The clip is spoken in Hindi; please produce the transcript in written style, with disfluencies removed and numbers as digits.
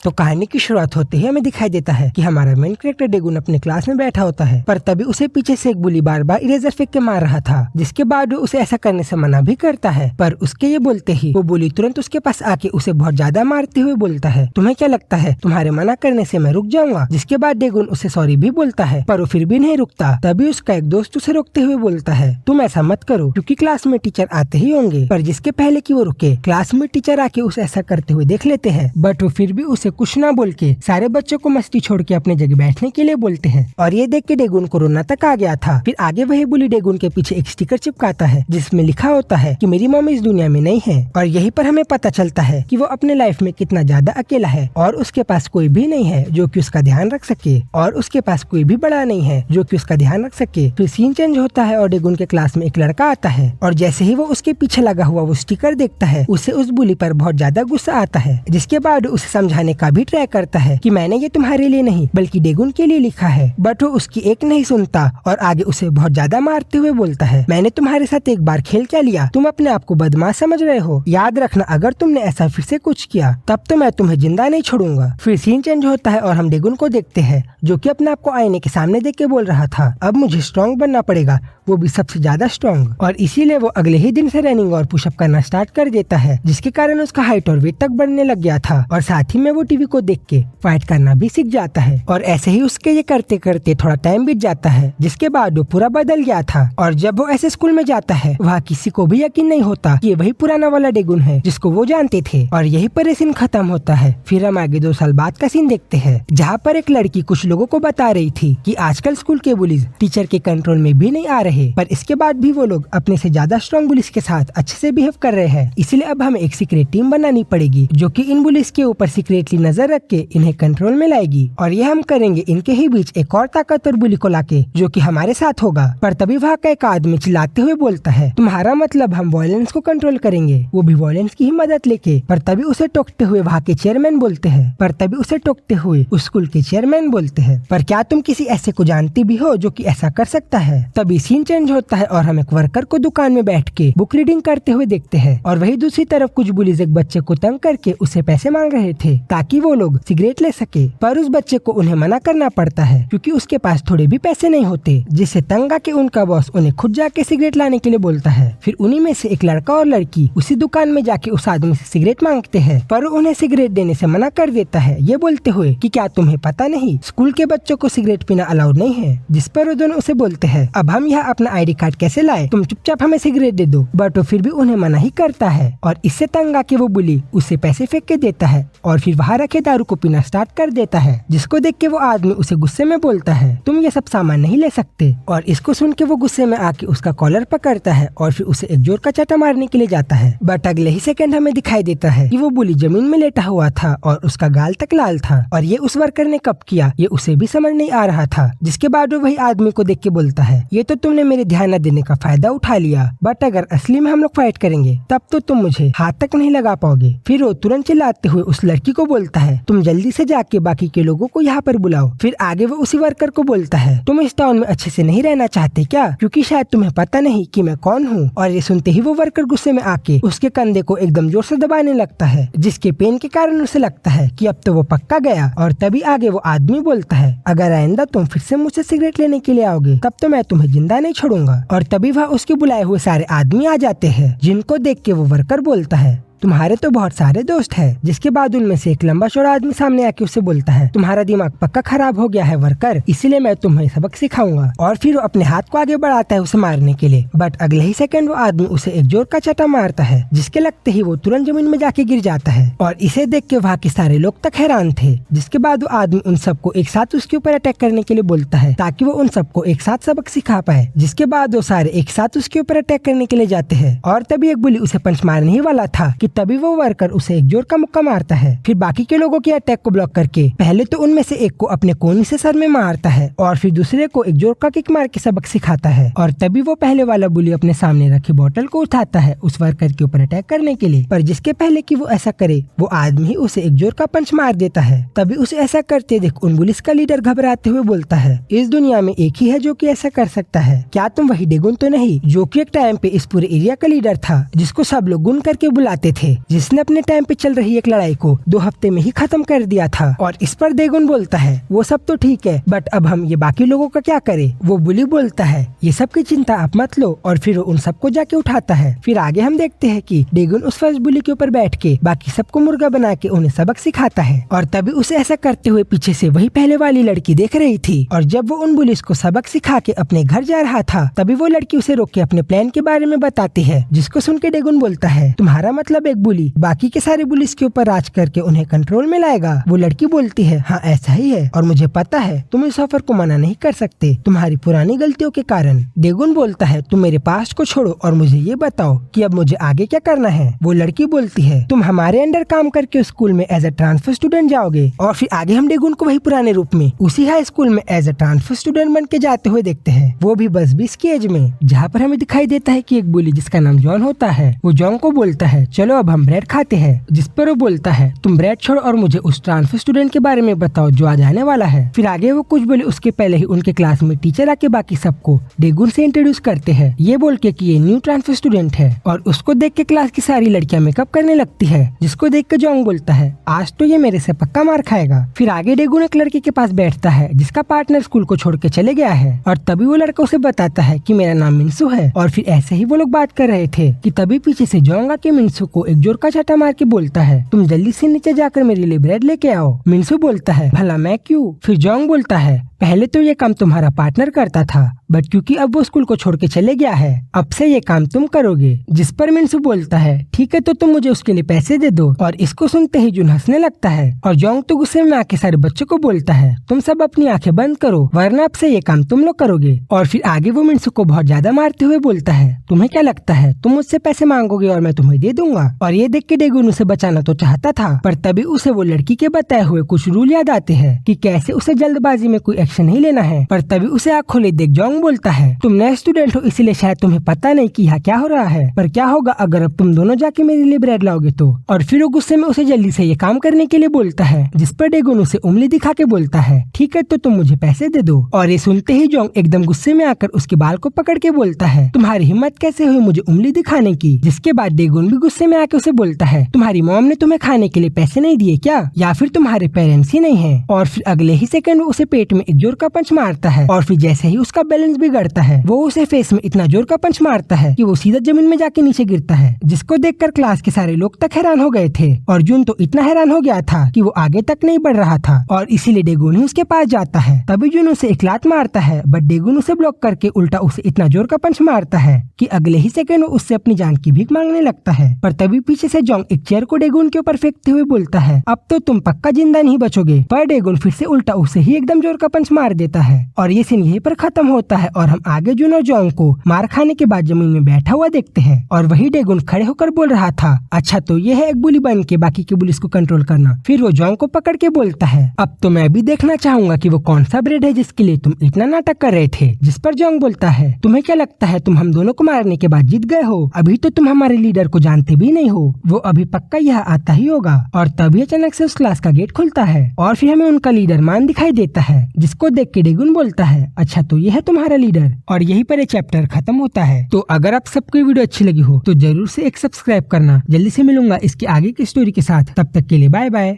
तो कहानी की शुरुआत होते ही हमें दिखाई देता है कि हमारा मेन कैरेक्टर डेगुन अपने क्लास में बैठा होता है, पर तभी उसे पीछे से एक बुली बार बार इरेजर फेंक के मार रहा था, जिसके बाद वो उसे ऐसा करने से मना भी करता है। पर उसके ये बोलते ही वो बुली तुरंत उसके पास आके उसे बहुत ज्यादा मारते हुए बोलता है, तुम्हें क्या लगता है तुम्हारे मना करने से मैं रुक जाऊंगा? जिसके बाद डेगुन उसे सॉरी भी बोलता है, पर वो फिर भी नहीं रुकता। तभी उसका एक दोस्त उसे रोकते हुए बोलता है, तुम ऐसा मत करो क्योंकि क्लास में टीचर आते ही होंगे। पर जिसके पहले कि वो रुके, क्लास में टीचर आके उसे ऐसा करते हुए देख लेते हैं, बट वो फिर भी उसे कुछ ना बोल के सारे बच्चों को मस्ती छोड़ के अपने जगह बैठने के लिए बोलते हैं। और ये देख के डेगुन को रोना तक आ गया था। फिर आगे वही बुली डेगुन के पीछे एक स्टिकर चिपकाता है जिसमें लिखा होता है कि मेरी मम्मी इस दुनिया में नहीं है। और यहीं पर हमें पता चलता है कि वो अपने लाइफ में कितना ज्यादा अकेला है और उसके पास कोई भी नहीं है जो कि उसका ध्यान रख सके, और उसके पास कोई भी बड़ा नहीं है जो कि उसका ध्यान रख सके। फिर सीन चेंज होता है और डेगुन के क्लास में एक लड़का आता है, और जैसे ही वो उसके पीछे लगा हुआ वो स्टिकर देखता है, उसे उस बुली पर बहुत ज्यादा गुस्सा आता है। जिसके बाद उसे समझाने का भी ट्राई करता है कि मैंने ये तुम्हारे लिए नहीं बल्कि डेगुन के लिए लिखा है, बट वो उसकी एक नहीं सुनता और आगे उसे बहुत ज्यादा मारते हुए बोलता है, मैंने तुम्हारे साथ एक बार खेल क्या लिया, तुम अपने आप को बदमाश समझ रहे हो, याद रखना अगर तुमने ऐसा फिर से कुछ किया तब तो मैं तुम्हें जिंदा नहीं छोड़ूंगा। फिर सीन चेंज होता है और हम डेगुन को देखते हैं जो कि अपने आप को आईने के सामने देख के बोल रहा था, अब मुझे स्ट्रॉन्ग बनना पड़ेगा, वो भी सबसे ज्यादा स्ट्रॉन्ग। और इसीलिए वो अगले ही दिन से रनिंग और पुशअप करना स्टार्ट कर देता है, जिसके कारण उसका हाइट और वेट तक बढ़ने लग गया था। और साथ ही में वो टीवी को देख के फाइट करना भी सीख जाता है। और ऐसे ही उसके ये करते करते थोड़ा टाइम बीत जाता है, जिसके बाद वो पूरा बदल गया था। और जब वो ऐसे स्कूल में जाता है वहाँ किसी को भी यकीन नहीं होता कि ये वही पुराना वाला डेगुन है जिसको वो जानते थे। और यही पर ये सीन खत्म होता है। फिर हम आगे 2 साल बाद का सीन देखते हैं, जहाँ पर एक लड़की कुछ लोगों को बता रही थी कि आजकल स्कूल के बुलीज टीचर के कंट्रोल में भी नहीं आ रहे, पर इसके बाद भी वो लोग अपने से ज्यादा स्ट्रॉन्ग बुलीज के साथ अच्छे से बिहेव कर रहे हैं। इसलिए अब हमें एक सीक्रेट टीम बनानी पड़ेगी जो कि इन बुलीज के ऊपर सीक्रेटली नजर रख के इन्हें कंट्रोल में लाएगी। और ये हम करेंगे इनके ही बीच एक और ताकतवर बुली को लाके जो कि हमारे साथ होगा। पर तभी वहाँ का एक आदमी चिल्लाते हुए बोलता है, तुम्हारा मतलब हम वायलेंस को कंट्रोल करेंगे, वो भी वायलेंस की ही मदद लेके। पर तभी उसे टोकते हुए वहाँ के चेयरमैन बोलते हैं, उस स्कूल के चेयरमैन बोलते हैं, पर क्या तुम किसी ऐसे को जानती भी हो जो कि ऐसा कर सकता है? तभी सीन चेंज होता है और हम एक वर्कर को दुकान में बैठ के बुक रीडिंग करते हुए देखते हैं। और वही दूसरी तरफ कुछ बुलीज एक बच्चे को तंग करके उसे पैसे मांग रहे थे ताकि वो लोग सिगरेट ले सके, पर उस बच्चे को उन्हें मना करना पड़ता है क्योंकि उसके पास थोड़े भी पैसे नहीं होते, जिससे तंग आके उनका बॉस उन्हें खुद जाके सिगरेट लाने के लिए बोलता है। फिर उन्हीं में से एक लड़का और लड़की उसी दुकान में जाके उस आदमी से सिगरेट मांगते हैं, पर उन्हें सिगरेट देने से मना कर देता है, ये बोलते हुए कि क्या तुम्हें पता नहीं स्कूल के बच्चों को सिगरेट पीना अलाउड नहीं है। जिस पर वो दोनों उसे बोलते हैं, अब हम यहाँ अपना ID कार्ड कैसे लाए, तुम चुपचाप हमें सिगरेट दे दो। बट वो फिर भी उन्हें मना ही करता है और इससे तंग आके वो बुली उसे पैसे फेंक के देता है और फिर वहाँ रखे दारू को पीना स्टार्ट कर देता है, जिसको देख के वो आदमी उसे गुस्से में बोलता है, तुम ये सब सामान नहीं ले सकते। और इसको सुन के वो गुस्से में आके उसका कॉलर पकड़ता है और फिर उसे एक जोर का चाटा मारने के लिए जाता है। बट अगले ही सेकंड हमें दिखाई देता है कि वो बुली जमीन में लेटा हुआ था और उसका गाल तक लाल था। और ये उस वर्कर ने कब किया ये उसे भी समझ नहीं आ रहा था। जिसके बाद वो वही आदमी को देख के बोलता है, ये तो तुमने मेरे ध्यान न देने का फायदा उठा लिया, बट अगर असली में हम लोग फाइट करेंगे तब तो तुम मुझे हाथ तक नहीं लगा पाओगे। फिर वो तुरंत चिल्लाते हुए उस लड़की को बोलता है, तुम जल्दी से जाके बाकी के लोगों को यहाँ पर बुलाओ। फिर आगे वो उसी वर्कर को बोलता है, तुम इस टाउन में अच्छे से नहीं रहना चाहते क्या, क्योंकि शायद तुम्हें पता नहीं कि मैं कौन हूँ। और ये सुनते ही वो वर्कर गुस्से में आके उसके कंधे को एकदम जोर से दबाने लगता है, जिसके पेन के कारण उसे लगता है कि अब तो वो पक्का गया। और तभी आगे वो आदमी बोलता है, अगर आइंदा तुम फिर से मुझसे सिगरेट लेने के लिए आओगे तब तो मैं तुम्हें जिंदा नहीं छोड़ूंगा। और तभी वह उसके बुलाए हुए सारे आदमी आ जाते हैं, जिनको देख के वो वर्कर बोलता है, तुम्हारे तो बहुत सारे दोस्त हैं। जिसके बाद उनमें से एक लंबा चौड़ा आदमी सामने आके उससे बोलता है, तुम्हारा दिमाग पक्का खराब हो गया है वर्कर, इसीलिए मैं तुम्हें सबक सिखाऊंगा। और फिर वो अपने हाथ को आगे बढ़ाता है उसे मारने के लिए, बट अगले ही सेकंड वो आदमी उसे एक जोर का चाटा मारता है, जिसके लगते ही वो तुरंत जमीन में जाके गिर जाता है। और इसे देख के वहाँ के सारे लोग तक हैरान थे। जिसके बाद वो आदमी उन सबको एक साथ उसके ऊपर अटैक करने के लिए बोलता है ताकि वो उन सबको एक साथ सबक सिखा पाए। जिसके बाद वो सारे एक साथ उसके ऊपर अटैक करने के लिए जाते हैं। और तभी एक बुली उसे पंच मारने ही वाला था कि तभी वो वर्कर उसे एक जोर का मुक्का मारता है। फिर बाकी के लोगों के अटैक को ब्लॉक करके पहले तो उनमें से एक को अपने कोहनी से सर में मारता है और फिर दूसरे को एक जोर का किक मार के सबक सिखाता है। और तभी वो पहले वाला बुली अपने सामने रखी बोतल को उठाता है उस वर्कर के ऊपर अटैक करने के लिए, पर जिसके पहले कि वो ऐसा करे वो आदमी ही उसे एक जोर का पंच मार देता है। तभी उसे ऐसा करते देख उन पुलिस का लीडर घबराते हुए बोलता है, इस दुनिया में एक ही है जो कि ऐसा कर सकता है, क्या तुम वही डेगुन तो नहीं जो कि एक टाइम पे इस पूरे एरिया का लीडर था, जिसको सब लोग गुन करके बुलाते थे जिसने अपने टाइम पे चल रही एक लड़ाई को 2 हफ्ते में ही खत्म कर दिया था। और इस पर डेगुन बोलता है वो सब तो ठीक है, बट अब हम ये बाकी लोगों का क्या करें। वो बुली बोलता है ये सब की चिंता आप मत लो, और फिर वो उन सबको जाके उठाता है। फिर आगे हम देखते हैं कि डेगुन उस फर्स्ट बुली के ऊपर बैठ के बाकी सबको मुर्गा बना के उन्हें सबक सिखाता है। और तभी उसे ऐसा करते हुए पीछे से वही पहले वाली लड़की देख रही थी। और जब वो उन बुलिस को सबक सिखा के अपने घर जा रहा था तभी वो लड़की उसे रोक के अपने प्लान के बारे में बताती है, जिसको सुन के डेगुन बोलता है तुम्हारा मतलब एक बुली बाकी के सारे बुलिस के ऊपर राज करके उन्हें कंट्रोल में लाएगा। वो लड़की बोलती है हाँ ऐसा ही है, और मुझे पता है तुम इस ऑफर को मना नहीं कर सकते तुम्हारी पुरानी गलतियों के कारण। डेगुन बोलता है तुम मेरे पास्ट को छोड़ो और मुझे ये बताओ कि अब मुझे आगे क्या करना है। वो लड़की बोलती है तुम हमारे अंडर काम करके स्कूल में एज अ ट्रांसफर स्टूडेंट जाओगे। और फिर आगे हम डेगुन को वही पुराने रूप में उसी हाई स्कूल में एज अ ट्रांसफर स्टूडेंट बन के जाते हुए देखते हैं, वो भी बस 20 की एज में। जहाँ पर हमें दिखाई देता है कि एक बुली जिसका नाम जॉन होता है वो जॉन को बोलता है चलो अब हम ब्रेड खाते हैं, जिस पर वो बोलता है तुम ब्रेड छोड़ो और मुझे उस ट्रांसफर स्टूडेंट के बारे में बताओ जो आज आने वाला है। फिर आगे वो कुछ बोले उसके पहले ही उनके क्लास में टीचर आके बाकी सबको डेगुन से इंट्रोड्यूस करते हैं, ये बोल के कि ये न्यू ट्रांसफर स्टूडेंट है। और उसको देख के क्लास की सारी लड़कियां मेकअप करने लगती है, जिसको देख के जॉन बोलता है आज तो ये मेरे से पक्का मार खाएगा। फिर आगे डेगुन एक लड़की के पास बैठता है जिसका पार्टनर स्कूल को छोड़ के चले गया है, और तभी वो लड़का उसे बताता है कि मेरा नाम मिन्सू है। और फिर ऐसे ही वो लोग बात कर रहे थे कि तभी पीछे से जॉन आके मिन्सू को एक जोर का छाटा मार के बोलता है तुम जल्दी से नीचे जाकर मेरे लिए ब्रेड लेके आओ। मिन्सू बोलता है भला मैं क्यों। फिर जॉन बोलता है पहले तो ये काम तुम्हारा पार्टनर करता था, बट क्योंकि अब वो स्कूल को छोड़ के चले गया है अब से ये काम तुम करोगे। जिस पर मिन्सू बोलता है ठीक है तो तुम मुझे उसके लिए पैसे दे दो। और इसको सुनते ही जून हंसने लगता है, और जोंग तो गुस्से में आके सारे बच्चों को बोलता है तुम सब अपनी आंखें बंद करो वरना अब से ये काम तुम लोग करोगे। और फिर आगे वो मिन्सू को बहुत ज्यादा मारते हुए बोलता है तुम्हें क्या लगता है तुम मुझसे पैसे मांगोगे और मैं तुम्हें दे दूंगा। और ये देख के डेगुन उसे बचाना तो चाहता था, पर तभी उसे वो लड़की के बताए हुए कुछ रूल याद आते हैं कि कैसे उसे जल्दबाजी में कोई एक्शन नहीं लेना है। पर तभी उसे आँख खोले देख जोंग बोलता है तुम नए स्टूडेंट हो इसलिए शायद तुम्हें पता नहीं कि यहाँ क्या हो रहा है, पर क्या होगा अगर अब तुम दोनों जाके मेरे लिए ब्रेड लाओगे तो। और फिर वो गुस्से में उसे जल्दी से ये काम करने के लिए बोलता है, जिस पर डेगुन उसे उंगली दिखा के बोलता है ठीक है तो तुम मुझे पैसे दे दो। और ये सुनते ही जोंग एकदम गुस्से में आकर उसके बाल को पकड़ के बोलता है तुम्हारी हिम्मत कैसे हुई मुझे उंगली दिखाने की। जिसके बाद डेगुन भी गुस्से में आके उसे बोलता है तुम्हारी मॉम ने तुम्हें खाने के लिए पैसे नहीं दिए क्या, या फिर तुम्हारे पेरेंट्स ही नहीं है। और फिर अगले ही सेकंड वो उसे पेट में एक जोर का पंच मारता है, और फिर जैसे ही उसका बैलेंस बिगड़ता है वो उसे फेस में इतना जोर का पंच मारता है कि वो सीधा जमीन में जाके नीचे गिरता है, जिसको देखकर क्लास के सारे लोग तक हैरान हो गए थे। और जून तो इतना हैरान हो गया था कि वो आगे तक नहीं बढ़ रहा था, और इसीलिए डेगुन ही उसके पास जाता है। तभी जून उसे एक लात मारता है, बट डेगुन उसे ब्लॉक करके उल्टा उसे इतना जोर का पंच मारता है कि अगले ही सेकंड वो उससे अपनी जान की भीख मांगने लगता है। पर तभी पीछे से जोंग एक चेयर को डेगुन के ऊपर फेंकते हुए बोलता है अब तो तुम पक्का जिंदा नहीं बचोगे। पर डेगुन फिर से उल्टा उसे ही एकदम जोर का पंच मार देता है, और ये सीन यहीं पर खत्म होता है। और हम आगे जून और जोंग को मार खाने के बाद जमीन में बैठा हुआ देखते हैं, और वही डेगुन खड़े होकर बोल रहा था अच्छा तो ये है एक बुली बन के बाकी के बुलिस को कंट्रोल करना। फिर वो जोंग को पकड़ के बोलता है अब तो मैं भी देखना चाहूंगा कि वो कौन सा ब्रेड है जिसके लिए तुम इतना नाटक कर रहे थे। जिस पर जोंग बोलता है तुम्हें क्या लगता है तुम हम दोनों को मारने के बाद जीत गए हो, अभी तो तुम हमारे लीडर को जानते भी नहीं हो, वो अभी पक्का यहाँ आता ही होगा। और तभी अचानक से उस क्लास का गेट खुलता है, और फिर हमें उनका लीडर मान दिखाई देता है, जिसको देख के डेगुन बोलता है अच्छा तो ये है तुम्हारा लीडर। और यहीं पर ये चैप्टर खत्म होता है। तो अगर आप सबको वीडियो अच्छी लगी हो तो जरूर से एक सब्सक्राइब करना। जल्दी से मिलूंगा इसके आगे की स्टोरी के साथ, तब तक के लिए बाय बाय।